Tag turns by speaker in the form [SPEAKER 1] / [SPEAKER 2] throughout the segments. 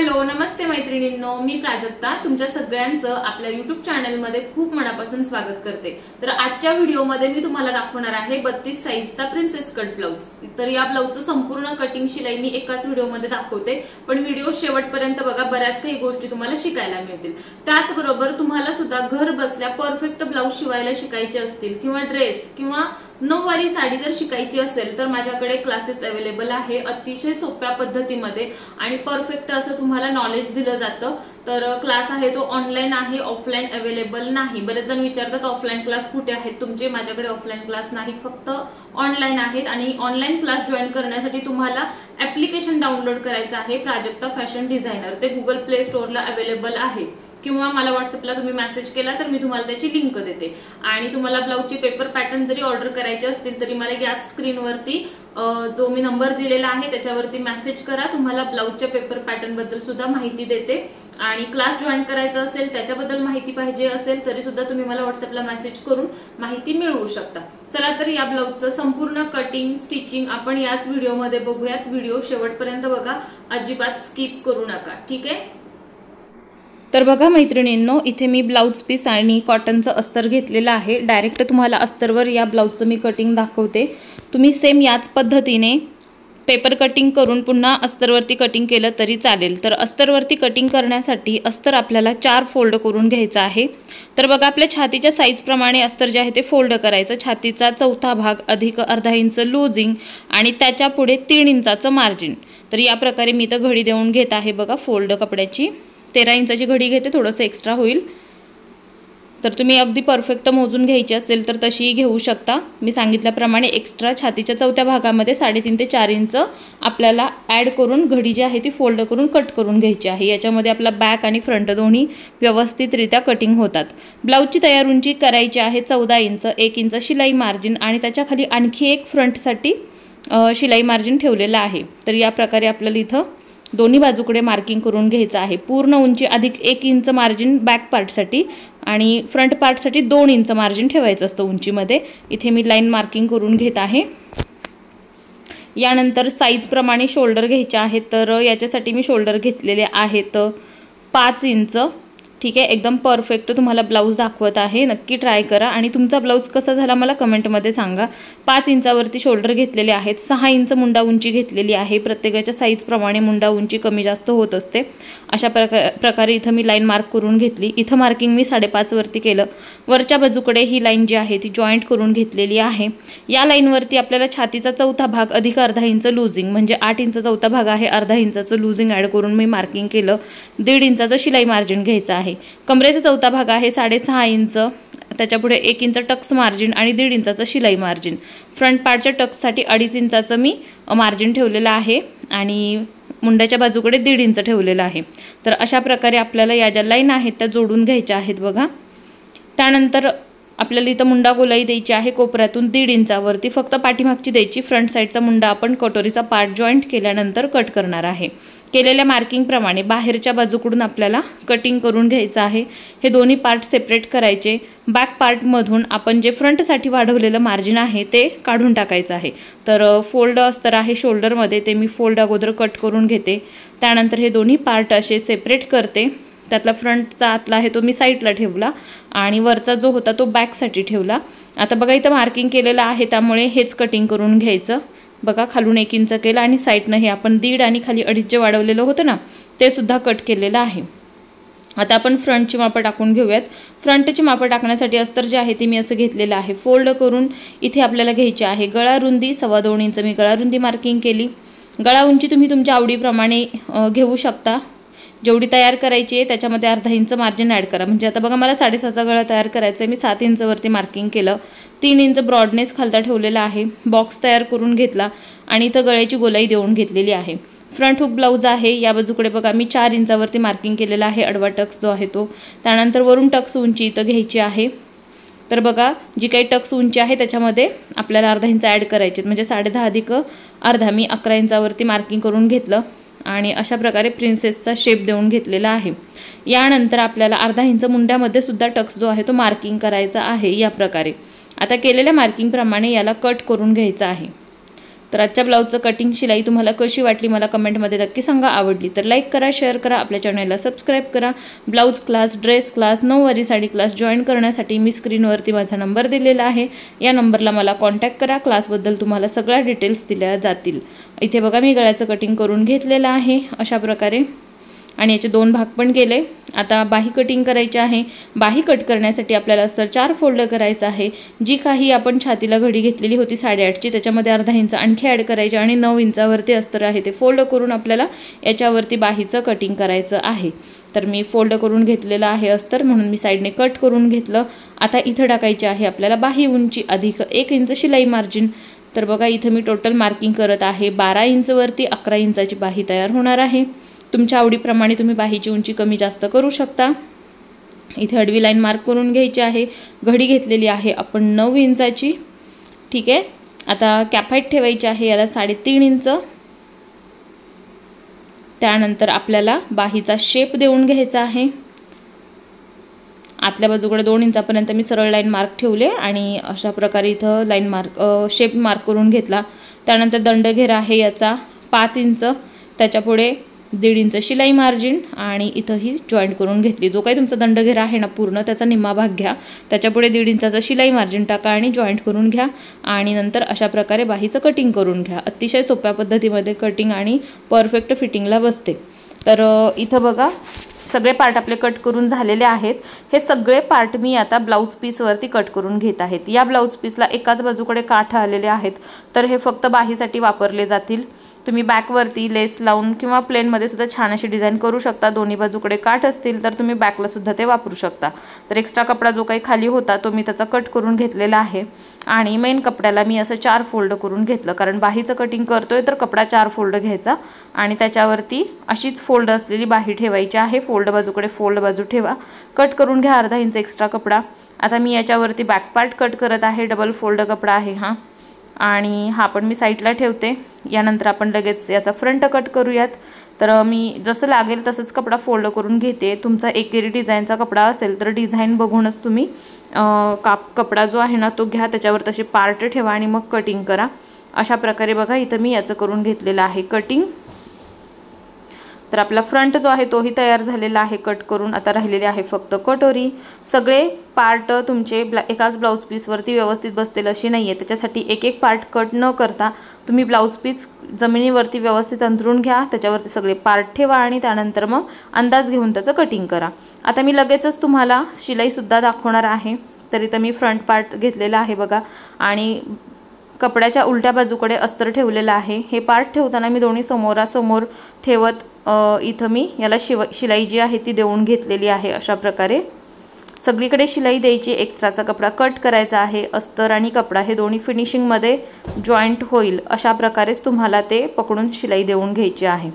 [SPEAKER 1] Hello नमस्ते मैत्रिणींनो, मी प्राजक्ता तुमच्या सगळ्यांचं आपल्या YouTube चॅनलमध्ये खूप मनापासून स्वागत करते। तर आजच्या व्हिडिओमध्ये मी तुम्हाला दाखवणार आहे 32 साइजचा प्रिन्सेस कट ब्लाउज। तर या ब्लाउजचं संपूर्ण कटिंग शिलाई मी एकाच व्हिडिओमध्ये दाखवते, पण व्हिडिओ शेवटपर्यंत बघा, बऱ्याच काही गोष्टी तुम्हाला शिकायला मिळतील। त्याचबरोबर तुम्हाला सुद्धा घर बसल्या परफेक्ट ब्लाउज शिवायला शिकायचे असतील किंवा ड्रेस किंवा नऊवारी साडी जर शिकायची असेल तर माझ्याकडे क्लासेस अवेलेबल आहे अतिशय सोप्या पद्धतीमध्ये आणि परफेक्ट असं तुम्हाला नॉलेज दिलं जातं। तर क्लास आहे तो ऑनलाईन आहे, ऑफलाईन अवेलेबल नाही। बरेच जण विचारतात ऑफलाईन क्लास कुठे आहेत तुमचे, माझ्याकडे ऑफलाईन क्लास नाहीत, फक्त ऑनलाईन आहेत। आणि ऑनलाईन क्लास जॉईन करण्यासाठी तुम्हाला ऍप्लिकेशन डाउनलोड करायचं आहे, प्राजक्ता फॅशन डिझायनर। ते गुगल प्ले स्टोअरला अवेलेबल आहे किंवा मला व्हॉट्सअपला तुम्ही मेसेज केला तर मी तुम्हाला त्याची लिंक देते। आणि तुम्हाला ब्लाउजचे पेपर पॅटर्न जरी ऑर्डर करायचे असतील तरी मला या स्क्रीनवरती जो मी नंबर दिलेला आहे त्याच्यावरती मेसेज करा, तुम्हाला ब्लाउजच्या पेपर पॅटर्न बद्दल सुद्धा माहिती देते। आणि क्लास जॉईन करायचा असेल त्याच्याबद्दल माहिती पाहिजे असेल तरी सुद्धा तुम्ही मला व्हॉट्सअपला मेसेज करून माहिती मिळवू शकता। चला तर या ब्लाउजचं संपूर्ण कटिंग स्टिचिंग आपण याच व्हिडिओमध्ये बघूयात। व्हिडिओ शेवटपर्यंत बघा, अजिबात स्किप करू नका, ठीक आहे। तर बघा मैत्रिणींनो, इथे मी ब्लाउज पीस आणि कॉटनचं अस्तर घेतलेलं आहे। डायरेक्ट तुम्हाला अस्तरवर या ब्लाउजचं मी कटिंग दाखवते। तुम्ही सेम याच पद्धतीने पेपर कटिंग करून पुन्हा अस्तरवरती कटिंग केलं तरी चालेल। तर अस्तरवरती कटिंग करण्यासाठी अस्तर आपल्याला 4 फोल्ड करून घ्यायचं आहे। तर बघा, आपल्या छातीच्या साईज प्रमाणे अस्तर जे आहे ते फोल्ड करायचं। छातीचा चौथा भाग अधिक अर्धा इंच लूजिंग आणि त्याच्या पुढे 3 इंचाचं मार्जिन। तर या प्रकारे मी तर घडी देऊन घेत आहे बघा, फोल्ड कपड्याची 13 इंचाची घडी घेते, थोडंसं एक्स्ट्रा होईल। तर तुम्ही अगदी परफेक्ट मोजून घ्यायची असेल तर तशीही घेऊ शकता। मी सांगितल्याप्रमाणे एक्स्ट्रा छातीच्या चौथ्या भागामध्ये 3.5 ते 4 इंच आपल्याला ॲड करून घडी जी आहे ती फोल्ड करून कट करून घ्यायची आहे। याच्यामध्ये आपला बॅक आणि फ्रंट दोन्ही व्यवस्थितरित्या कटिंग होतात। ब्लाउजची तयार उंची करायची आहे 14 इंच, 1 इंच शिलाई मार्जिन आणि त्याच्या खाली आणखी एक फ्रंटसाठी शिलाई मार्जिन ठेवलेलं आहे। तर या प्रकारे आपल्याला इथं दोन्ही बाजूकडे मार्किंग करून घ्यायचं आहे। पूर्ण उंची अधिक 1 इंच मार्जिन बॅक पार्टसाठी आणि फ्रंट पार्टसाठी 2 इंच मार्जिन ठेवायचं असतं उंचीमध्ये। इथे मी लाईन मार्किंग करून घेत आहे। यानंतर साईज प्रमाणे शोल्डर घ्यायचे आहेत। तर याच्यासाठी मी शोल्डर घेतलेले आहेत 5 इंच, ठीक आहे। एकदम परफेक्ट तुम्हाला ब्लाउज दाखवत आहे, नक्की ट्राय करा आणि तुमचा ब्लाउज कसा झाला मला कमेंटमध्ये सांगा। 5 इंचावरती शोल्डर घेतलेले आहेत, 6 इंच मुंडा उंची घेतलेली आहे। प्रत्येकाच्या साईज प्रमाणे मुंडा उंची कमी जास्त होत असते। अशा प्रकारे इथं मी लाईन मार्क करून घेतली। इथं मार्किंग मी 5.5 वरती केलं। वरच्या बाजूकडे ही लाईन जी आहे ती जॉईंट करून घेतलेली आहे। या लाईनवरती आपल्याला छातीचा चौथा भाग अधिक अर्धा इंच लूजिंग म्हणजे 8 इंच चौथा भाग आहे, अर्धा इंचाचं लूजिंग ॲड करून मी मार्किंग केलं। 1.5 इंचाचं शिलाई मार्जिन घ्यायचं आहे। कमरेचा चौथा भाग आहे 6.5 इंच, त्याच्यापुढे 1 इंच टक्स मार्जिन आणि 1.5 इंचाचं शिलाई मार्जिन। फ्रंट पार्टच्या टक्ससाठी 2.5 इंचाचं मी मार्जिन ठेवलेलं आहे आणि मुंड्याच्या बाजूकडे 1.5 इंच ठेवलेलं आहे। तर अशा प्रकारे आपल्याला या ज्या लाईन आहेत त्या जोडून घ्यायच्या आहेत बघा। त्यानंतर आपल्याला इथं मुंडा गोलाई द्यायची आहे कोपऱ्यातून 1.5 इंचावरती, फक्त पाठीमागची द्यायची। फ्रंट साईडचा मुंडा आपण कटोरीचा पार्ट जॉईंट केल्यानंतर कट करणार आहे। केलेल्या मार्किंग प्रमाणे बाहेरच्या बाजूकडून आपल्याला कटिंग करून घ्यायचं आहे। हे दोन्ही पार्ट सेपरेट करायचे। बॅक पार्टमधून आपण जे फ्रंटसाठी वाढवलेलं मार्जिन आहे ते काढून टाकायचं आहे। तर फोल्ड अस्तर आहे शोल्डरमध्ये, ते मी फोल्ड अगोदर कट करून घेते। त्यानंतर हे दोन्ही पार्ट असे सेपरेट करते। त्यातला फ्रंटचा आतला आहे तो मी साईडला ठेवला आणि वरचा जो होता तो बॅकसाठी ठेवला। आता बघा, इथं मार्किंग केलेलं आहे त्यामुळे हेच कटिंग करून घ्यायचं बघा। खालून 1 इंच केलं आणि साईडनं हे आपण 1.5 आणि खाली 2.5 जे वाढवलेलं होतं ना ते सुद्धा कट केलेलं आहे। आता आपण फ्रंटची मापं टाकून घेऊयात। फ्रंटची मापं टाकण्यासाठी अस्तर जे आहे ते मी असं घेतलेलं आहे, फोल्ड करून इथे आपल्याला घ्यायची आहे। गळा रुंदी 2.25 इंच मी गळा रुंदी मार्किंग केली। गळा उंची तुम्ही तुमच्या आवडीप्रमाणे घेऊ शकता, जेवढी तयार करायची आहे त्याच्यामध्ये अर्धा इंच मार्जिन ॲड करा। म्हणजे आता बघा, मला 6.5चा गळा तयार करायचा आहे, मी 7 इंचवरती मार्किंग केलं। 3 इंच ब्रॉडनेस खालता ठेवलेला आहे। बॉक्स तयार करून घेतला आणि इथं गळ्याची गोलाई देऊन घेतलेली आहे। फ्रंट हुक ब्लाउज आहे, या बाजूकडे बघा मी 4 इंचावरती मार्किंग केलेला आहे, आडवा टक्स जो आहे तो। त्यानंतर वरून टक्स उंची इथं घ्यायची आहे। तर बघा, जी काही टक्स उंची आहे त्याच्यामध्ये आपल्याला अर्धा इंच ॲड करायचे, म्हणजे 10.5 अधिक अर्धा मी 11 इंचावरती मार्किंग करून घेतलं आणि अशा प्रकारे प्रिन्सेसचा शेप देऊन घेतलेला आहे। यानंतर आपल्याला अर्धा इंच मुंड्यामध्ये सुद्धा टक्स जो आहे तो मार्किंग करायचा आहे या प्रकारे। आता केलेल्या मार्किंग प्रमाणे याला कट करून घ्यायचं आहे। तर आजच्या ब्लाऊजचं कटिंग शिलाई तुम्हाला कशी वाटली मला कमेंटमध्ये नक्की सांगा। आवडली तर लाईक करा, शेअर करा, आपल्या चॅनलला सबस्क्राईब करा। ब्लाऊज क्लास, ड्रेस क्लास, नऊवारी साडी क्लास जॉईन करण्यासाठी मी स्क्रीनवरती माझा नंबर दिलेला आहे, या नंबरला मला कॉन्टॅक्ट करा। क्लासबद्दल तुम्हाला सगळ्या डिटेल्स दिल्या जातील। इथे बघा मी गळ्याचं कटिंग करून घेतलेलं आहे अशा प्रकारे, आणि याचे 2 भाग पण केले। आता बाही कटिंग करायची आहे। बाही कट करण्यासाठी आपल्याला अस्तर 4 फोल्ड करायचं आहे। जी काही आपण छातीला घडी घेतलेली होती 8.5ची त्याच्यामध्ये अर्धा इंच आणखी ॲड करायचे आणि 9 इंचावरती अस्तर आहे ते फोल्ड करून आपल्याला याच्यावरती बाहीचं कटिंग करायचं आहे। तर मी फोल्ड करून घेतलेलं आहे अस्तर, म्हणून मी साईडने कट करून घेतलं। आता इथं टाकायची आहे आपल्याला बाही उंची अधिक 1 इंच शिलाई मार्जिन। तर बघा इथं मी टोटल मार्किंग करत आहे 12 इंचवरती 11 इंचाची बाही तयार होणार आहे। तुमच्या आवडीप्रमाणे तुम्ही बाहीची उंची कमी जास्त करू शकता। इथे आडवी लाईन मार्क करून घ्यायची आहे। घडी घेतलेली आहे आपण 9 इंचाची, ठीक आहे। आता कॅप ठेवायची आहे याला 3.5 इंच। त्यानंतर आपल्याला बाहीचा शेप देऊन घ्यायचा आहे। आतल्या बाजूकडे 2 इंचापर्यंत मी सरळ लाईन मार्क ठेवले आणि अशा प्रकारे इथं लाईन मार्क शेप मार्क करून घेतला। त्यानंतर दंडघेरा आहे याचा 5 इंच, त्याच्यापुढे 1.5 इंच शिलाई मार्जिन आणि इथं ही जॉईंट करून घेतली। जो काही तुमचा दंडघेरा आहे ना पूर्ण त्याचा निम्मा भाग घ्या, त्याच्यापुढे 1.5 इंचाचा शिलाई मार्जिन टाका आणि जॉईंट करून घ्या आणि नंतर अशा प्रकारे बाहीचं कटिंग करून घ्या। अतिशय सोप्या पद्धतीमध्ये कटिंग आणि परफेक्ट फिटिंगला बसते। तर इथं बघा सगळे पार्ट आपले कट करून झालेले आहेत। हे सगळे पार्ट मी आता ब्लाऊज पीसवरती कट करून घेत आहेत। या ब्लाऊज पीसला एकाच बाजूकडे काठ आलेले आहेत, तर हे फक्त बाहीसाठी वापरले जातील। तुम्ही बॅकवरती लेस लावून किंवा प्लेनमध्ये सुद्धा छान अशी डिझाइन करू शकता। दोन्ही बाजूकडे काठ असतील तर तुम्ही बॅकला सुद्धा ते वापरू शकता। तर एक्स्ट्रा कपडा जो काही खाली होता तो मी त्याचा कट करून घेतलेला आहे आणि मेन कपड्याला मी असं 4 फोल्ड करून घेतलं, कारण बाहीचं कटिंग करतोय तर कपडा 4 फोल्ड घ्यायचा आणि त्याच्यावरती अशीच फोल्ड असलेली बाही ठेवायची आहे। फोल्ड बाजूकडे फोल्ड बाजू ठेवा, कट करून घ्या अर्धा इंच एक्स्ट्रा कपडा। आता मी याच्यावरती बॅक पार्ट कट करत आहे। डबल फोल्ड कपडा आहे हा, आणि हा पण मी साईडला ठेवते। यानंतर आपण लगेच याचा फ्रंट कट करूयात। तर मी जसं लागेल तसंच कपडा फोल्ड करून घेते। तुमचा एकेरी डिझाईनचा कपडा असेल तर डिझाईन बघूनच तुम्ही कपडा जो आहे ना तो घ्या, त्याच्यावर तसे पार्ट ठेवा आणि मग कटिंग करा। अशा प्रकारे बघा इथं मी याचं करून घेतलेलं आहे कटिंग। तर आपला फ्रंट जो आहे तोही तयार झालेला आहे कट करून। आता राहिलेले आहे फक्त कटोरी। सगळे पार्ट तुमचे एकाच ब्लाऊज पीसवरती व्यवस्थित बसतील अशी नाही आहे, त्याच्यासाठी एक एक पार्ट कट न करता तुम्ही ब्लाऊज पीस जमिनीवरती व्यवस्थित अंथरून घ्या, त्याच्यावरती सगळे पार्ट ठेवा आणि त्यानंतर मग अंदाज घेऊन त्याचं कटिंग करा। आता मी लगेचच तुम्हाला शिलाईसुद्धा दाखवणार आहे। तर इथं मी फ्रंट पार्ट घेतलेला आहे बघा, आणि कपड्याच्या उलट्या बाजूकडे अस्तर ठेवलेलं आहे। हे पार्ट ठेवताना मी दोन्ही समोरासमोर ठेवत इथं मी याला शिलाई जी आहे ती देऊन घेतलेली आहे। अशा प्रकारे सगळीकडे शिलाई द्यायची, एक्स्ट्राचा कपडा कट करायचा आहे। अस्तर आणि कपडा हे दोन्ही फिनिशिंगमध्ये जॉईंट होईल अशा प्रकारेच तुम्हाला ते पकडून शिलाई देऊन घ्यायची आहे।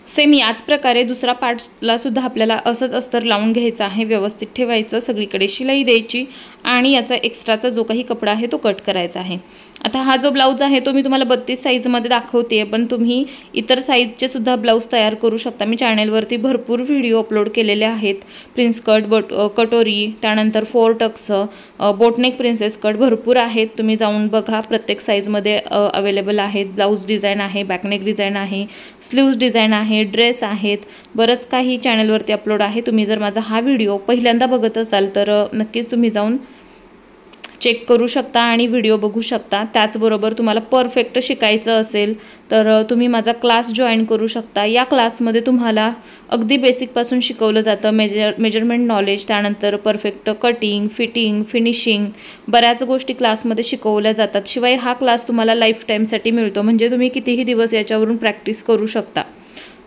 [SPEAKER 1] सेम याच प्रकारे दुसरा पार्टला सुद्धा आपल्याला असंच अस्तर लावून घ्यायचं आहे, व्यवस्थित ठेवायचं, सगळीकडे शिलाई द्यायची आणि याचा एक्स्ट्राचा जो काही कपडा आहे तो कट करायचा आहे। आता हा जो ब्लाऊज आहे तो मी तुम्हाला 32 साईजमध्ये दाखवते, पण तुम्ही इतर साईजचे सुद्धा ब्लाऊज तयार करू शकता। मी चॅनलवरती भरपूर व्हिडिओ अपलोड केलेले आहेत। प्रिन्स कट, कटोरी, त्यानंतर 4 टक्स, बोटनेक प्रिन्सेस कट भरपूर आहेत। तुम्ही जाऊन बघा, प्रत्येक साईजमध्ये अवेलेबल आहेत। ब्लाऊज डिझाईन आहे, बॅकनेक डिझाईन आहे, स्लीव्ज डिझाईन आहे, ड्रेस आहेत, बरंच काही चॅनलवरती अपलोड आहे। तुम्ही जर माझा हा व्हिडिओ पहिल्यांदा बघत असाल तर नक्कीच तुम्ही जाऊन चेक करू शकता आणि व्हिडिओ बघू शकता। त्याचबरोबर तुम्हाला परफेक्ट शिकायचं असेल तर तुम्ही माझा क्लास जॉईन करू शकता। या क्लासमध्ये तुम्हाला अगदी बेसिकपासून शिकवलं जातं, मेजरमेंट नॉलेज, त्यानंतर परफेक्ट कटिंग, फिटिंग, फिनिशिंग, बऱ्याच गोष्टी क्लासमध्ये शिकवल्या जातात। शिवाय हा क्लास तुम्हाला लाईफ टाईमसाठी मिळतो, म्हणजे तुम्ही कितीही दिवस याच्यावरून प्रॅक्टिस करू शकता।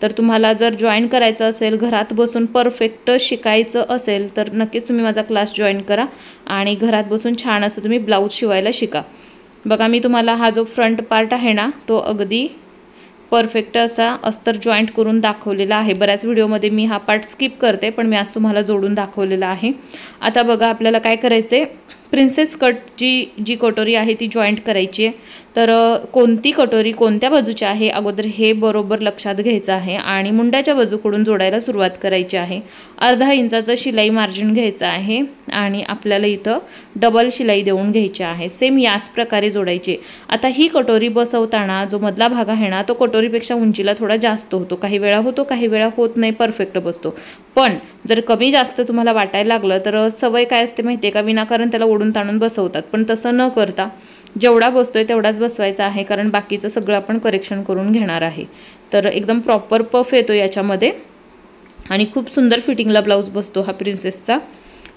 [SPEAKER 1] तर तुम्हाला जर जॉईन करायचं असेल, घरात बसून परफेक्ट शिकायचं असेल तर नक्कीच तुम्ही माझा क्लास जॉईन करा आणि घरात बसून छान असं तुम्ही ब्लाऊज शिवायला शिका। बघा मी तुम्हाला हा जो फ्रंट पार्ट आहे ना तो अगदी परफेक्ट असा अस्तर जॉईंट करून दाखवलेला आहे। बऱ्याच व्हिडिओमध्ये मी हा पार्ट स्किप करते, पण मी आज तुम्हाला जोडून दाखवलेला आहे। आता बघा आपल्याला काय करायचं आहे, प्रिन्सेस कटची जी कटोरी आहे ती जॉईंट करायची आहे। तर कोणती कटोरी कोणत्या बाजूची आहे अगोदर हे बरोबर लक्षात घ्यायचं आहे आणि मुंड्याच्या बाजूकडून जोडायला सुरुवात करायची आहे। अर्धा इंचाचं शिलाई मार्जिन घ्यायचं आहे आणि आपल्याला इथं डबल शिलाई देऊन घ्यायची आहे। सेम याच प्रकारे जोडायची। आता ही कटोरी बसवताना जो मधला भाग आहे ना तो कटोरीपेक्षा उंचीला थोडा जास्त होतो, काही वेळा होतो काही वेळा होत नाही, परफेक्ट बसतो। पण जर कमी जास्त तुम्हाला वाटायला लागलं तर सवय काय असते माहिती आहे का, विनाकारण त्याला ओढून ताणून बसवतात, पण तसं न करता जेवढा बसतोय तेवढाच बसवायचा आहे, कारण बाकीचं सगळं आपण करेक्शन करून घेणार आहे। तर एकदम प्रॉपर पफ येतो याच्यामध्ये आणि खूप सुंदर फिटिंगला ब्लाऊज बसतो हा प्रिन्सेसचा।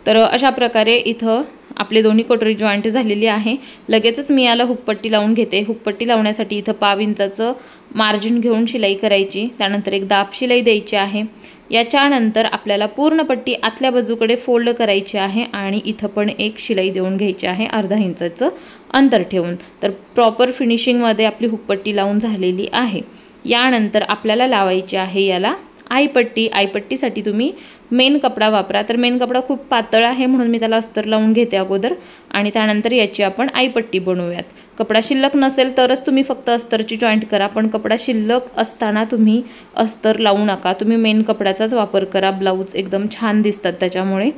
[SPEAKER 1] तर अशा प्रकारे इथं आपले दोन्ही कटोरी जॉईंट झालेली आहे। लगेचच मी याला हुकपट्टी लावून घेते। हुकपट्टी लावण्यासाठी इथं पाव इंचाचं मार्जिन घेऊन शिलाई करायची, त्यानंतर एक दाब शिलाई द्यायची आहे। याच्यानंतर आपल्याला पूर्ण पट्टी आतल्या बाजूकडे फोल्ड करायची आहे आणि इथं पण एक शिलाई देऊन घ्यायची आहे अर्धा इंचाचं अंतर ठेवून। तर प्रॉपर फिनिशिंगमध्ये आपली हुकपट्टी लावून झालेली आहे। यानंतर आपल्याला लावायची आहे याला आईपट्टी। आईपट्टीसाठी तुम्ही मेन कपडा वापरा। तर मेन कपडा खूप पातळ आहे म्हणून मी त्याला अस्तर लावून घेते अगोदर आणि त्यानंतर याची आपण आईपट्टी बनवूयात। कपडा शिल्लक नसेल तरच तुम्ही फक्त अस्तरची जॉईंट करा, पण कपडा शिल्लक असताना तुम्ही अस्तर लावू नका, तुम्ही मेन कपड्याचाच वापर करा, ब्लाऊज एकदम छान दिसतात त्याच्यामुळे।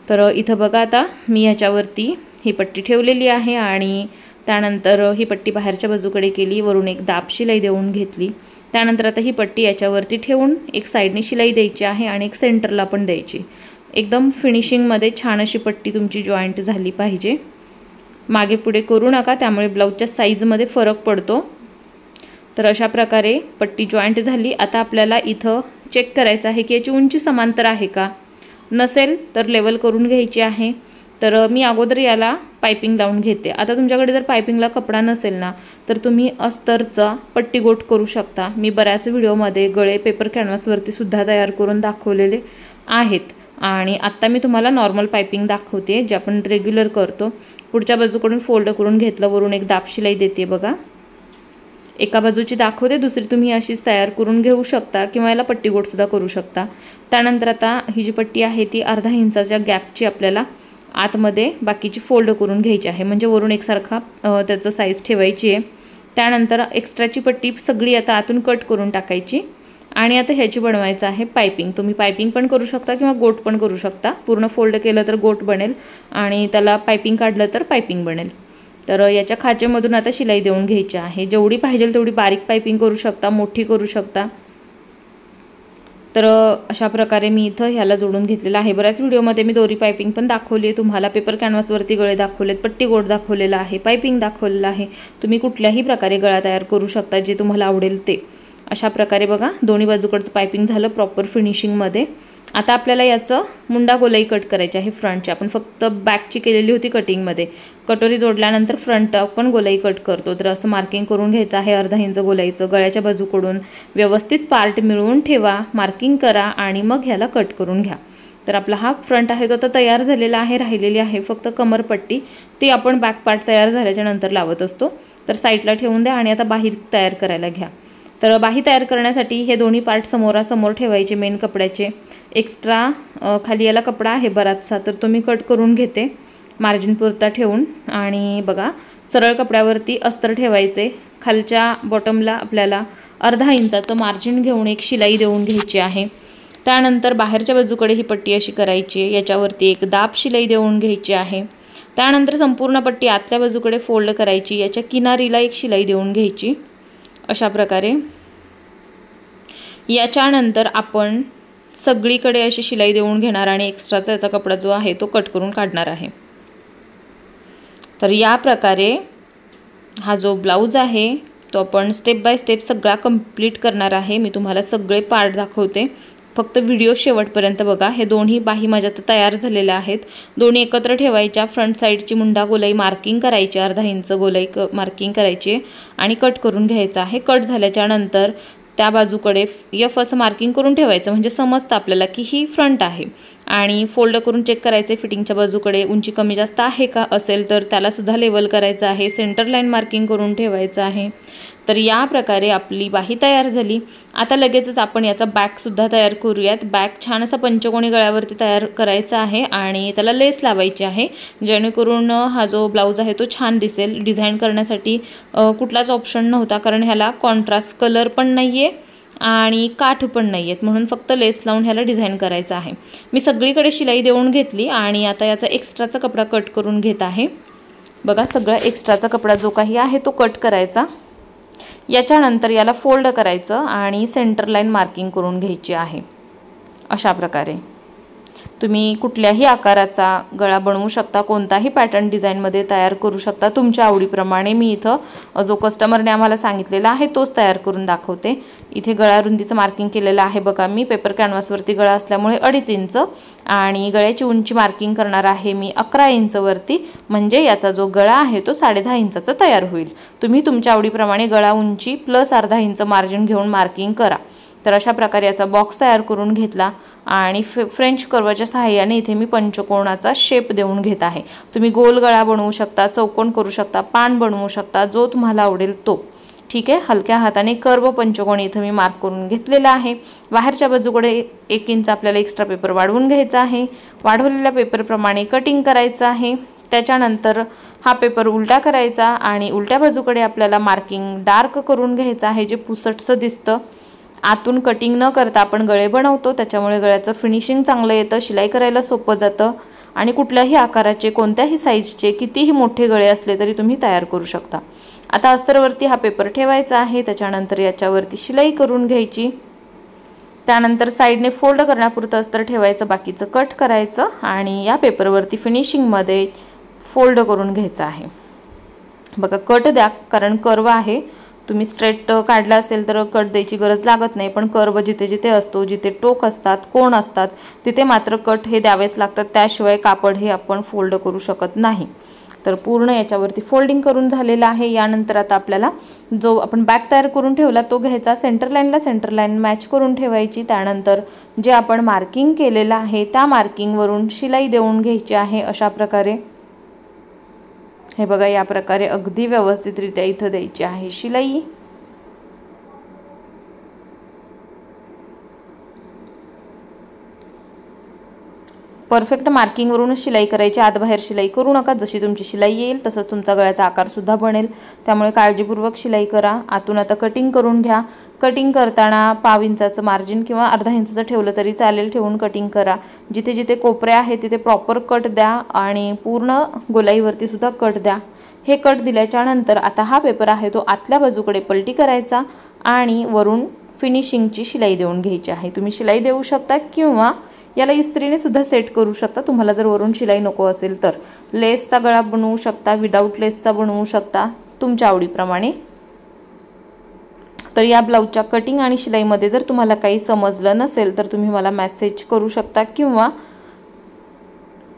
[SPEAKER 1] तर इथं बघा आता मी ह्याच्यावरती ही पट्टी ठेवलेली आहे आणि त्यानंतर ही पट्टी बाहेरच्या बाजूकडे केली, वरून एक दाब शिलाई देऊन घेतली। त्यानंतर आता ही पट्टी याच्यावरती ठेवून एक साईडने शिलाई द्यायची आहे आणि एक सेंटरला पण द्यायची। एकदम फिनिशिंगमध्ये छान अशी पट्टी तुमची जॉईंट झाली पाहिजे। मागे पुढे करू नका, त्यामुळे ब्लाऊजच्या साईजमध्ये फरक पडतो। तर अशा प्रकारे पट्टी जॉईंट झाली। आता आपल्याला इथं चेक करायचं आहे की याची उंची समांतर आहे का, नसेल तर लेवल करून घ्यायची आहे। तर मी अगोदर याला पाइपिंग लावून घेते। आता तुमच्याकडे जर पाइपिंगला कपडा नसेल ना तर तुम्ही अस्तरचा पट्टी गोट करू शकता। मी बऱ्याच व्हिडिओमध्ये गळे पेपर कॅनव्हासवरती सुद्धा तयार करून दाखवलेले आहेत आणि आत्ता मी तुम्हाला नॉर्मल पाइपिंग दाखवते जे आपण रेग्युलर करतो। पुढच्या बाजूकडून फोल्ड करून घेतलं, वरून एक दाब शिलाई देते बघा। एका बाजूची दाखवते, दुसरी तुम्ही अशीच तयार करून घेऊ शकता किंवा याला पट्टी गोट सुद्धा करू शकता। त्यानंतर आता ही जी पट्टी आहे ती अर्धा इंचाच्या गॅपची आपल्याला आतमध्ये बाकीची फोल्ड करून घ्यायची आहे, म्हणजे वरून एकसारखा त्याचं साईज ठेवायची आहे। त्यानंतर एक्स्ट्राची पट्टी सगळी आता आतून कट करून टाकायची आणि आता ह्याची बनवायचं आहे पाइपिंग। तुम्ही पाइपिंग पण करू शकता किंवा गोट पण करू शकता। पूर्ण फोल्ड केलं तर गोट बनेल आणि त्याला पाइपिंग काढलं तर पाइपिंग बनेल। तर याच्या खाचेमधून आता शिलाई देऊन घ्यायची आहे। जेवढी पाहिजे तेवढी बारीक पाइपिंग करू शकता, मोठी करू शकता। तर अशा प्रकारे मी इथं ह्याला जोडून घेतलेला आहे। बऱ्याच व्हिडिओमध्ये मी दोरी पाइपिंग पण दाखवली आहे तुम्हाला, पेपर कॅनव्हासवरती गळे दाखवलेत, पट्टी गोट दाखवलेला आहे, पाइपिंग दाखवलेलं आहे। तुम्ही कुठल्याही प्रकारे गळा तयार करू शकता जे तुम्हाला आवडेल ते। अशा प्रकारे बघा दोन्ही बाजूकडचं पाइपिंग झालं प्रॉपर फिनिशिंगमध्ये। आता आपल्याला याचं मुंडा गोलाई कट करायची आहे फ्रंटची। आपण फक्त बॅकची केलेली होती कटिंगमध्ये, कटोरी जोडल्यानंतर फ्रंट आपण गोलाई कट करतो। तर असं मार्किंग करून घ्यायचं आहे अर्धा इंच गोलाईचं। गळ्याच्या बाजूकडून व्यवस्थित पार्ट मिळवून ठेवा, मार्किंग करा आणि मग ह्याला कट करून घ्या। तर आपला हा फ्रंट आहे तो आता तयार झालेला आहे, राहिलेली आहे फक्त कमरपट्टी, ती आपण बॅक पार्ट तयार झाल्याच्या नंतर लावत असतो। तर साईडला ठेवून द्या आणि आता बाही तयार करायला घ्या। तर बाही तयार करण्यासाठी हे दोन्ही पार्ट समोरासमोर ठेवायचे मेन कपड्याचे। एक्स्ट्रा खाली याला कपडा आहे बराचसा, तर तो मी कट करून घेते मार्जिन पुरता ठेवून। आणि बघा सरळ कपड्यावरती अस्तर ठेवायचे, खालच्या बॉटमला आपल्याला अर्धा इंचाचं मार्जिन घेऊन एक शिलाई देऊन घ्यायची आहे। त्यानंतर बाहेरच्या बाजूकडे ही पट्टी अशी करायची, याच्यावरती एक दाब शिलाई देऊन घ्यायची आहे। त्यानंतर संपूर्ण पट्टी आतल्या बाजूकडे फोल्ड करायची, याच्या किनारीला एक शिलाई देऊन घ्यायची अशा प्रकारे। याच्यानंतर आपण सगळीकडे अशी शिलाई देऊन घेणार आणि एक्स्ट्राचा याचा कपडा जो आहे तो कट करून काढणार आहे। तर या प्रकारे हा जो ब्लाऊज आहे तो आपण स्टेप बाय स्टेप सगळा कंप्लीट करणार आहे। मी तुम्हाला सगळे पार्ट दाखवते, फक्त व्हिडिओ शेवटपर्यंत बघा। हे दोन्ही बाही माझ्या तयार झालेल्या आहेत, दोन्ही एकत्र ठेवायच्या। फ्रंट साईडची मुंडा गोलाई मार्किंग करायची, अर्धा इंच गोलाई मार्किंग करायची आणि कट करून घ्यायचं आहे। कट झाल्याच्या नंतर त्या बाजूकडे एफ असं मार्किंग करून ठेवायचं, म्हणजे समजतं आपल्याला की ही फ्रंट आहे। आणि फोल्ड करून चेक करायचे फिटिंगच्या बाजूकडे उंची कमी जास्त आहे का, असेल तर त्याला सुद्धा लेवल करायचं आहे। सेंटर लाईन मार्किंग करून ठेवायचं आहे। तर या प्रकारे आपली बाही तयार झाली। आता लगेचच आपण याचा बॅकसुद्धा तयार करूयात। बॅक छान असा पंचकोनी गळ्यावरती तयार करायचा आहे आणि त्याला लेस लावायची आहे, जेणेकरून हा जो ब्लाऊज आहे तो छान दिसेल। डिझाईन करण्यासाठी कुठलाच ऑप्शन नव्हता, कारण ह्याला कॉन्ट्रास्ट कलर पण नाही आहे आणि काठ पण नाही आहेत, म्हणून फक्त लेस लावून ह्याला डिझाईन करायचं आहे। मी सगळीकडे शिलाई देऊन घेतली आणि आता याचा एक्स्ट्राचा कपडा कट करून घेत आहे। बघा, सगळा एक्स्ट्राचा कपडा जो काही आहे तो कट करायचा। याच्यानंतर याला फोल्ड करायचं आणि सेंटर लाईन मार्किंग करून घ्यायची आहे। अशा प्रकारे तुम्ही कुठल्याही आकाराचा गळा बनवू शकता, कोणताही पॅटर्न डिझाईनमध्ये तयार करू शकता तुमच्या आवडीप्रमाणे। मी इथं जो कस्टमरने आम्हाला सांगितलेला आहे तोच तयार करून दाखवते। इथे गळा रुंदीचं मार्किंग केलेलं आहे बघा मी, पेपर कॅनव्हासवरती गळा असल्यामुळे 2.5 इंच आणि गळ्याची उंची मार्किंग करणार आहे मी 11 इंचवरती, म्हणजे याचा जो गळा आहे तो 10.5 इंचाचा तयार होईल। तुम्ही तुमच्या आवडीप्रमाणे गळा उंची प्लस अर्धा इंच मार्जिन घेऊन मार्किंग करा। तर अशा प्रकारे याचा बॉक्स तयार करून घेतला आणि फ्रेंच कर्वच्या सहाय्याने इथे मी पंचकोनाचा शेप देऊन घेत आहे। तुम्ही गोल गळा बनवू शकता, चौकोन करू शकता, पान बनवू शकता, जो तुम्हाला आवडेल तो। ठीक आहे, हलक्या हाताने कर्व पंचकोन इथे मी मार्क करून घेतलेला आहे। बाहेरच्या बाजूकडे 1 इंच आपल्याला एक्स्ट्रा पेपर वाढवून घ्यायचा आहे। वाढवलेल्या पेपरप्रमाणे कटिंग करायचं आहे। त्याच्यानंतर हा पेपर उलटा करायचा आणि उलट्या बाजूकडे आपल्याला मार्किंग डार्क करून घ्यायचं आहे, जे पुसटसं दिसतं। आतून कटिंग न करता आपण गळे बनवतो, त्याच्यामुळे गळ्याचं फिनिशिंग चांगलं येतं, शिलाई करायला सोपं जातं आणि कुठल्याही आकाराचे, कोणत्याही साईजचे, कितीही मोठे गळे असले तरी तुम्ही तयार करू शकता। आता अस्तरवरती हा पेपर ठेवायचा आहे। त्याच्यानंतर याच्यावरती शिलाई करून घ्यायची। त्यानंतर साईडने फोल्ड करण्यापुरतं अस्तर ठेवायचं, बाकीचं कट करायचं आणि या पेपरवरती फिनिशिंगमध्ये फोल्ड करून घ्यायचं आहे। बघा, कट द्या, कारण कर्व आहे। तुम्ही स्ट्रेट काढला असेल तर कट द्यायची गरज लागत नाही, पण कर्व जिथे जिथे असतो, जिथे टोक असतात, कोण असतात, तिथे मात्र कट हे द्यावेच लागतात, त्याशिवाय कापड हे आपण फोल्ड करू शकत नाही। तर पूर्ण याच्यावरती फोल्डिंग करून झालेलं आहे। यानंतर आता आपल्याला जो आपण बॅक तयार करून ठेवला तो घ्यायचा, सेंटर लाईन मॅच करून ठेवायची। त्यानंतर जे आपण मार्किंग केलेलं आहे त्या मार्किंगवरून शिलाई देऊन घ्यायची आहे। अशा प्रकारे हे बघा, या प्रकारे अगदी व्यवस्थितरित्या इथं द्यायची आहे शिलाई। परफेक्ट मार्किंगवरूनच शिलाई करायची, आत बाहेर शिलाई करू नका। जशी तुमची शिलाई येईल तसंच तुमचा गळ्याचा आकारसुद्धा बनेल, त्यामुळे काळजीपूर्वक शिलाई करा। आतून आता कटिंग करून घ्या। कटिंग करताना पाव इंचाचं मार्जिन किंवा अर्धा इंचाचं ठेवलं तरी चालेल, ठेवून कटिंग करा। जिथे जिथे कोपरे आहेत तिथे प्रॉपर कट द्या आणि पूर्ण गोलाईवरती सुद्धा कट द्या। हे कट दिल्याच्या नंतर आता हा पेपर आहे तो आतल्या बाजूकडे पलटी करायचा आणि वरून फिनिशिंगची शिलाई देऊन घ्यायची आहे। तुम्ही शिलाई देऊ शकता किंवा याला इस्त्रीने सुद्धा सेट करू शकता, तुम्हाला जर वरून शिलाई नको असेल तर। लेसचा गळा बनवू शकता, विदाऊट लेसचा बनवू शकता, तुमच्या आवडीप्रमाणे। तर या ब्लाऊजच्या कटिंग आणि शिलाईमध्ये जर तुम्हाला काही समजलं नसेल तर तुम्ही मला मेसेज करू शकता किंवा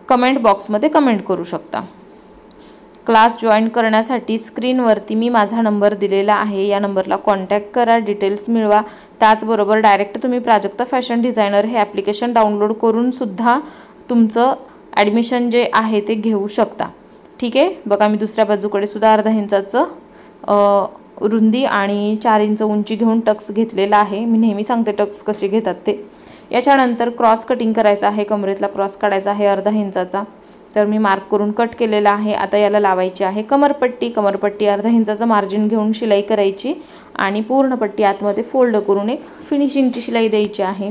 [SPEAKER 1] कमेंट बॉक्समध्ये कमेंट करू शकता। क्लास जॉईन करण्यासाठी स्क्रीनवरती मी माझा नंबर दिलेला आहे, या नंबरला कॉन्टॅक्ट करा, डिटेल्स मिळवा। त्याचबरोबर डायरेक्ट तुम्ही प्राजक्ता फॅशन डिझायनर हे ॲप्लिकेशन डाउनलोड करून सुद्धा तुमचं ॲडमिशन जे आहे ते घेऊ शकता। ठीक आहे, बघा मी दुसऱ्या बाजूकडे सुद्धा अर्धा इंचाचं रुंदी आणि 4 इंच उंची घेऊन टक्स घेतलेला आहे। मी नेहमी सांगते टक्स कसे घेतात ते। याच्यानंतर क्रॉस कटिंग करायचं आहे, कमरेतला क्रॉस काढायचा आहे अर्धा इंचाचा, तर मी मार्क करून कट केलेला आहे। आता याला लावायची आहे कमरपट्टी अर्धा इंचाचं मार्जिन घेऊन शिलाई करायची आणि पूर्ण पट्टी आतमध्ये फोल्ड करून एक फिनिशिंगची शिलाई द्यायची आहे।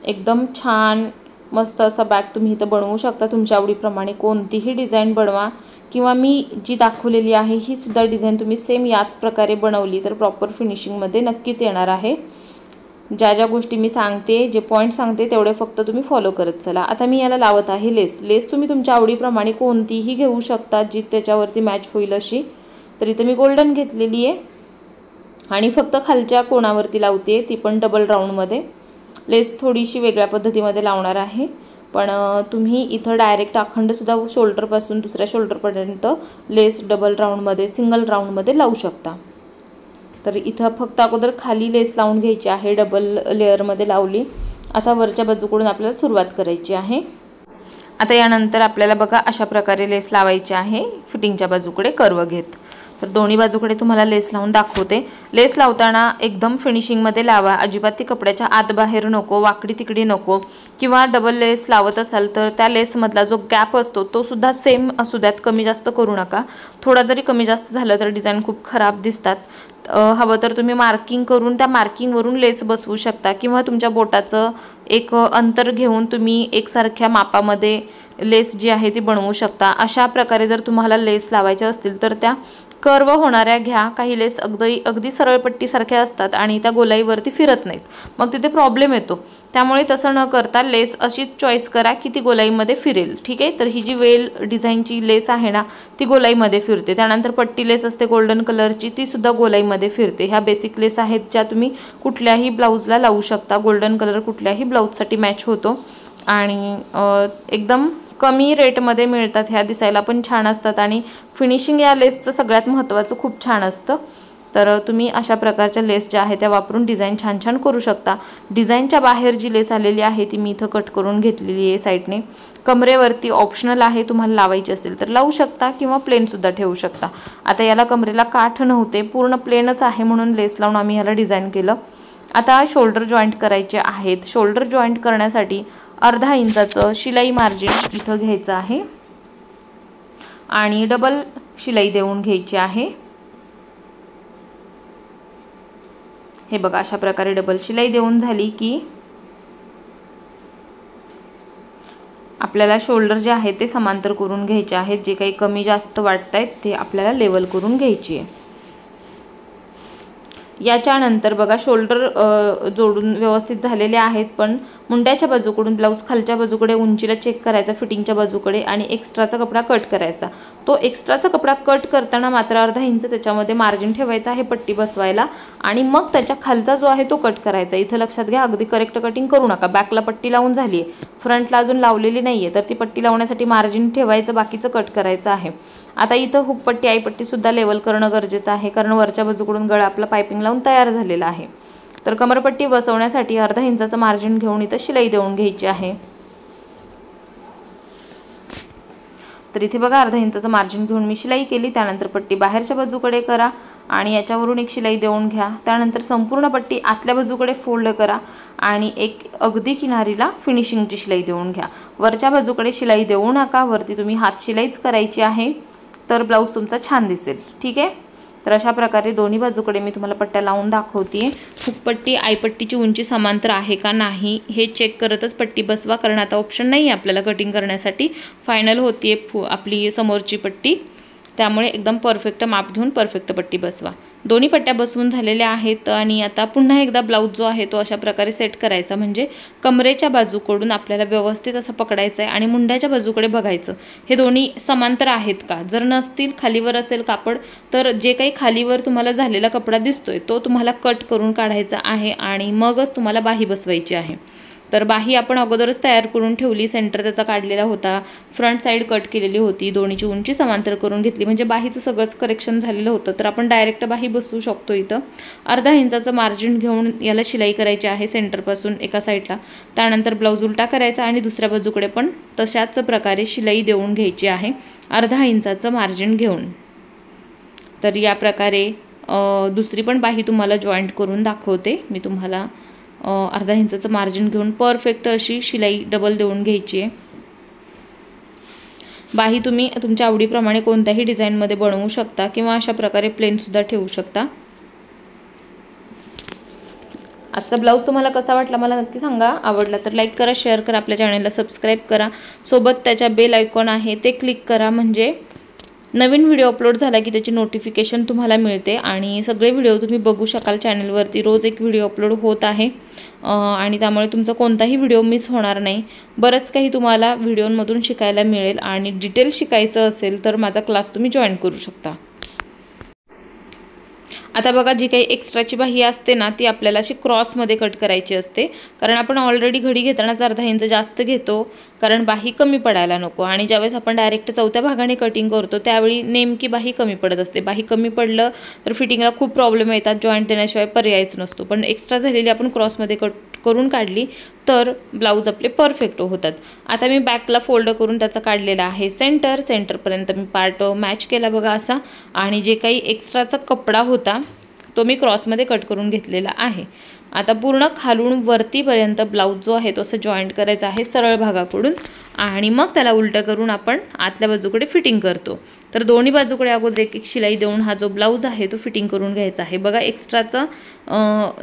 [SPEAKER 1] एकदम छान मस्त असा बॅग तुम्ही इथं बनवू शकता, तुमच्या आवडीप्रमाणे कोणतीही डिझाईन बनवा किंवा मी जी दाखवलेली आहे ही सुद्धा डिझाईन तुम्ही सेम याच प्रकारे बनवली तर प्रॉपर फिनिशिंगमध्ये नक्कीच येणार आहे। ज्या ज्या गोष्टी मी सांगते, जे पॉईंट सांगते तेवढे फक्त तुम्ही फॉलो करत चला। आता मी याला लावत आहे लेस तुम्ही तुमच्या आवडीप्रमाणे कोणतीही घेऊ शकता जी त्याच्यावरती मॅच होईल अशी। तर इथे मी गोल्डन घेतलेली आहे आणि फक्त खालच्या कोणावरती लावते, ती पण डबल राऊंडमध्ये। लेस थोडीशी वेगळ्या पद्धतीमध्ये लावणार आहे, पण तुम्ही इथं डायरेक्ट अखंडसुद्धा शोल्डरपासून दुसऱ्या शोल्डरपर्यंत लेस डबल राऊंडमध्ये, सिंगल राऊंडमध्ये लावू शकता। तर इथं फक्त अगोदर खाली लेस लावून घ्यायची आहे, डबल लेअरमध्ये लावली। आता वरच्या बाजूकडून आपल्याला सुरुवात करायची आहे। आता यानंतर आपल्याला बघा अशा प्रकारे लेस लावायची आहे, फिटिंगच्या बाजूकडे कर्व घेत।
[SPEAKER 2] तर दोन्ही बाजूकडे तुम्हाला लेस लावून दाखवते। लेस लावताना एकदम फिनिशिंगमध्ये लावा, अजिबात ती कपड्याच्या आत बाहेर नको, वाकडी तिकडी नको, किंवा डबल लेस लावत असाल तर त्या लेसमधला जो गॅप असतो तो सुद्धा सेम असू द्यात, कमी जास्त करू नका। थोडा जरी कमी जास्त झालं तर डिझाईन खूप खराब दिसतात। हवं तर तुम्ही मार्किंग करून त्या मार्किंगवरून लेस बसवू शकता, किंवा तुमच्या बोटाचं एक अंतर घेऊन तुम्ही एकसारख्या मापामध्ये लेस जी आहे ती बनवू शकता। अशा प्रकारे जर तुम्हाला लेस लावायच्या असतील तर त्या कर्व होणाऱ्या घ्या। काही लेस अगदी सरळ पट्टीसारख्या असतात आणि त्या गोलाईवरती फिरत नाहीत, मग तिथे प्रॉब्लेम येतो। त्यामुळे तसं न करता लेस अशीच चॉईस करा की ती गोलाईमध्ये फिरेल, ठीक आहे। तर ही जी वेल डिझाईनची लेस आहे ना ती गोलाईमध्ये फिरते। त्यानंतर पट्टी लेस असते गोल्डन कलरची, ती सुद्धा गोलाईमध्ये फिरते। ह्या बेसिक लेस आहेत ज्या तुम्ही कुठल्याही ब्लाऊजला लावू शकता। गोल्डन कलर कुठल्याही ब्लाऊजसाठी मॅच होतो आणि एकदम कमी रेटमध्ये मिळतात। ह्या दिसायला पण छान असतात आणि फिनिशिंग या लेसचं सगळ्यात महत्त्वाचं खूप छान असतं। तर तुम्ही अशा प्रकारच्या लेस ज्या आहेत त्या वापरून डिझाईन छान छान करू शकता। डिझाईनच्या बाहेर जी लेस आलेली आहे ती मी इथं कट करून घेतलेली आहे साईडने। कमरेवरती ऑप्शनल आहे, तुम्हाला लावायची असेल तर लावू शकता किंवा प्लेनसुद्धा ठेवू शकता। आता याला कमरेला काठ नव्हते, पूर्ण प्लेनच आहे म्हणून लेस लावून आम्ही याला डिझाईन केलं। आता शोल्डर जॉईंट करायचे आहेत। शोल्डर जॉईंट करण्यासाठी अर्धा इंचाचं शिलाई मार्जिन इथं घ्यायचं आहे आणि डबल शिलाई देऊन घ्यायची आहे। हे बघा, अशा प्रकारे डबल शिलाई देऊन झाली की आपल्याला शोल्डर जे आहे ते समांतर करून घ्यायचे आहेत। जे काही कमी जास्त वाटतायत ते आपल्याला लेवल करून घ्यायची आहे। याच्यानंतर बघा शोल्डर जोडून व्यवस्थित झालेले आहेत, पण मुंड्याच्या बाजूकडून ब्लाऊज खालच्या बाजूकडे उंचीला चेक करायचा फिटिंगच्या बाजूकडे आणि एक्स्ट्राचा कपडा कट करायचा। तो एक्स्ट्राचा कपडा कट करताना मात्र अर्धा इंच त्याच्यामध्ये मार्जिन ठेवायचं आहे पट्टी बसवायला आणि मग त्याच्या खालचा जो आहे तो कट करायचा। इथं लक्षात घ्या, अगदी करेक्ट कटिंग करू नका। बॅकला पट्टी लावून झाली आहे, फ्रंटला अजून लावलेली नाही आहे, तर ती पट्टी लावण्यासाठी मार्जिन ठेवायचं, बाकीचं कट करायचं आहे। आता इथं हुक पट्टी आईपट्टी सुद्धा लेवल करणं गरजेचं आहे, कारण वरच्या बाजूकडून गळा आपला पायपिंग लावून तयार झालेला आहे। तर कमरपट्टी बसवण्यासाठी अर्धा इंचाचं मार्जिन घेऊन इथं शिलाई देऊन घ्यायची आहे। तर इथे बघा अर्धा इंचाचं मार्जिन घेऊन मी शिलाई केली। त्यानंतर पट्टी बाहेरच्या बाजूकडे करा आणि याच्यावरून एक शिलाई देऊन घ्या। त्यानंतर संपूर्ण पट्टी आतल्या बाजूकडे फोल्ड करा आणि एक अगदी किनारीला फिनिशिंगची शिलाई देऊन घ्या। वरच्या बाजूकडे शिलाई देऊ नका, वरती तुम्ही हात शिलाईच करायची आहे, तर ब्लाऊज तुमचा छान दिसेल, ठीक आहे। तर अशा प्रकारे दोन्ही बाजूकडे मी तुम्हाला पट्ट्या लावून दाखवते। हुकपट्टी आईपट्टीची उंची समांतर आहे का नाही हे चेक करतच पट्टी बसवा, कारण आता ऑप्शन नाही आहे आपल्याला कटिंग करण्यासाठी। फायनल होती आपली समोरची पट्टी, त्यामुळे एकदम परफेक्ट माप घेऊन परफेक्ट पट्टी बसवा। दोन्ही पट्ट्या बसवून झालेल्या आहेत आणि आता पुन्हा एकदा ब्लाऊज जो आहे तो अशा प्रकारे सेट करायचा, म्हणजे कमरेच्या बाजूकडून आपल्याला व्यवस्थित असं पकडायचं आहे आणि मुंड्याच्या बाजूकडे बघायचं हे दोन्ही समांतर आहेत का। जर नसतील, खालीवर असेल कापड, तर जे काही खालीवर तुम्हाला झालेला कपडा दिसतोय तो तुम्हाला कट करून काढायचा आहे आणि मगच तुम्हाला बाही बसवायची आहे। तर बाही आपण अगोदरच तयार करून ठेवली, सेंटर त्याचा काढलेला होता, फ्रंट साईड कट केलेली होती, दोन्हीची उंची समांतर करून घेतली, म्हणजे बाहीचं सगळंच करेक्शन झालेलं होतं। तर आपण डायरेक्ट बाही बसवू शकतो। इथं अर्धा इंचाचं मार्जिन घेऊन याला शिलाई करायची आहे सेंटरपासून एका साईडला। त्यानंतर ब्लाऊज उलटा करायचा आणि दुसऱ्या बाजूकडे पण तशाच प्रकारे शिलाई देऊन घ्यायची आहे अर्धा इंचाचं मार्जिन घेऊन। तर या प्रकारे दुसरी पण बाही तुम्हाला जॉईंट करून दाखवते मी तुम्हाला। अर्धा इंचाचं मार्जिन घेऊन परफेक्ट अशी शिलाई डबल देऊन घ्यायची आहे। बाही तुम्ही तुमच्या आवडीप्रमाणे कोणत्याही डिझाईनमध्ये बनवू शकता किंवा अशा प्रकारे प्लेनसुद्धा ठेवू शकता। आजचा ब्लाऊज तुम्हाला कसा वाटला मला नक्की सांगा। आवडला तर लाईक करा, शेअर करा, आपल्या चॅनलला सबस्क्राईब करा, सोबत त्याच्या बेल आयकॉन आहे ते क्लिक करा, म्हणजे नवीन व्हिडिओ अपलोड झाला की त्याची नोटिफिकेशन तुम्हाला मिळते आणि सगळे व्हिडिओ तुम्ही बघू शकाल। चॅनलवरती रोज एक व्हिडिओ अपलोड होत आहे आणि त्यामुळे तुमचा कोणताही व्हिडिओ मिस होणार नाही। बरंच काही तुम्हाला व्हिडिओमधून शिकायला मिळेल आणि डिटेल शिकायचं असेल तर माझा क्लास तुम्ही जॉईन करू शकता। आता बघा, जी काही एक्स्ट्राची बाही असते ना ती आपल्याला अशी क्रॉसमध्ये कट करायची असते, कारण आपण ऑलरेडी घडी घेतानाच अर्धा इंच जास्त घेतो, कारण बाही कमी पडायला नको। आणि ज्यावेळेस आपण डायरेक्ट चौथ्या भागाने कटिंग करतो त्यावेळी नेमकी बाही कमी पडत असते। बाही कमी पडलं तर फिटिंगला खूप प्रॉब्लेम येतात, जॉईंट देण्याशिवाय पर्यायच नसतो। पण एक्स्ट्रा झालेली आपण क्रॉसमध्ये कट करून काढली तर ब्लाऊज आपले परफेक्ट होतात। आता मी बॅकला फोल्ड करून त्याचा काढलेला आहे सेंटरपर्यंत मी पार्ट मॅच केला बघा असा, आणि जे काही एक्स्ट्राचा कपडा होता तो मी क्रॉसमध्ये कट करून घेतलेला आहे। आता पूर्ण खालून वरतीपर्यंत ब्लाऊज जो आहे तो असं जॉईंट करायचा आहे सरळ भागाकडून, आणि मग त्याला उलटं करून आपण आतल्या बाजूकडे फिटिंग करतो। तर दोन्ही बाजूकडे अगोदर एक एक शिलाई देऊन हा जो ब्लाऊज आहे तो फिटिंग करून घ्यायचा आहे। बघा एक्स्ट्राचा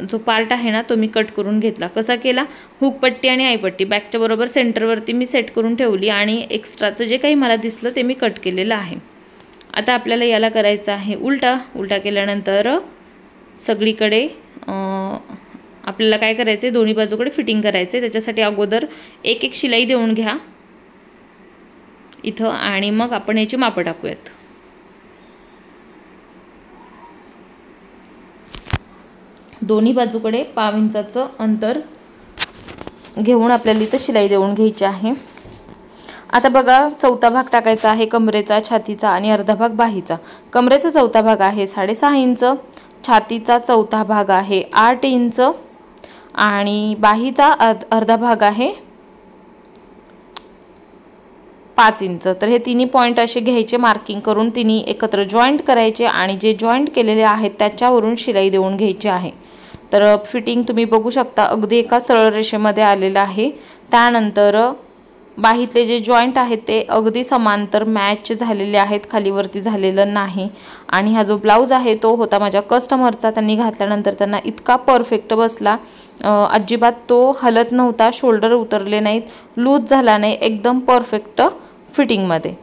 [SPEAKER 2] जो पार्ट आहे ना तो मी कट करून घेतला। कसा केला, हुक पट्टी आणि आईपट्टी बॅकच्या बरोबर सेंटरवरती मी सेट करून ठेवली आणि एक्स्ट्राचं जे काही मला दिसलं ते मी कट केलेलं आहे। आता आपल्याला याला करायचं आहे उलटा केल्यानंतर सगळीकडे आपल्याला काय करायचं आहे, दोन्ही बाजूकडे फिटिंग करायचं आहे। त्याच्यासाठी अगोदर एक एक शिलाई देऊन घ्या इथं, आणि मग आपण याची मापं टाकूयात। दोन्ही बाजूकडे 5 इंचाचं अंतर घेऊन आपल्याला इथं शिलाई देऊन घ्यायची आहे। आता बघा चौथा भाग टाकायचा आहे कमरेचा, छातीचा आणि अर्धा भाग बाहीचा। कमरेचा चौथा भाग आहे 6.5 इंच, छातीचा चौथा भाग आहे 8 इंच आणि बाहीचा अर्धा भाग आहे 5 इंच। तर हे तिन्ही पॉइंट असे घ्यायचे, मार्किंग करून तिन्ही एकत्र जॉईंट करायचे आणि जे जॉईंट केलेले आहेत त्याच्यावरून शिलाई देऊन घ्यायची आहे। तर फिटिंग तुम्ही बघू शकता अगदी एका सरळ रेषेमध्ये आलेलं आहे। त्यानंतर बाहीतले जे जॉईंट आहेत ते अगदी समांतर मॅच झालेले आहेत, खाली वरती झालेलं नाही। आणि हा जो ब्लाऊज आहे तो होता माझ्या कस्टमरचा, त्यांनी घातल्यानंतर त्यांना इतका परफेक्ट बसला, अजिबात तो हलत नव्हता, शोल्डर उतरले नाहीत, लूज झाला नाही, एकदम परफेक्ट फिटिंगमध्ये।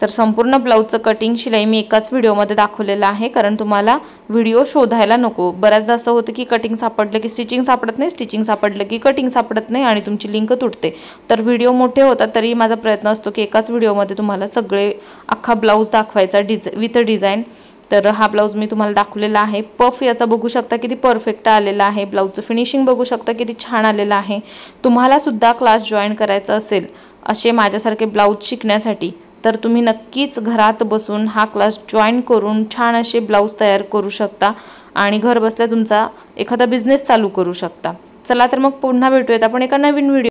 [SPEAKER 2] तर संपूर्ण ब्लाऊजचं कटिंग शिलाई मी एकाच व्हिडिओमध्ये दाखवलेलं आहे, कारण तुम्हाला व्हिडिओ शोधायला नको। बऱ्याचदा असं होतं की कटिंग सापडलं की स्टिचिंग सापडत नाही, स्टिचिंग सापडलं की कटिंग सापडत नाही आणि तुमची लिंक तुटते। तर व्हिडिओ मोठे होतात तरी माझा प्रयत्न असतो की एकाच व्हिडिओमध्ये तुम्हाला सगळे अख्खा ब्लाऊज दाखवायचा विथ डिझाईन। तर हा ब्लाऊज मी तुम्हाला दाखवलेला आहे। पफ याचा बघू शकता किती परफेक्ट आलेला आहे, ब्लाऊजचं फिनिशिंग बघू शकता किती छान आलेलं आहे। तुम्हाला सुद्धा क्लास जॉईन करायचा असेल असे माझ्यासारखे ब्लाऊज शिकण्यासाठी, तर तुम्ही नक्कीच घरात बसून हा क्लास जॉईन करून छान असे ब्लाऊज तयार करू शकता आणि घर बसल्या तुमचा एखादा बिझनेस चालू करू शकता। चला तर मग पुन्हा भेटूयात आपण एका नवीन व्हिडिओ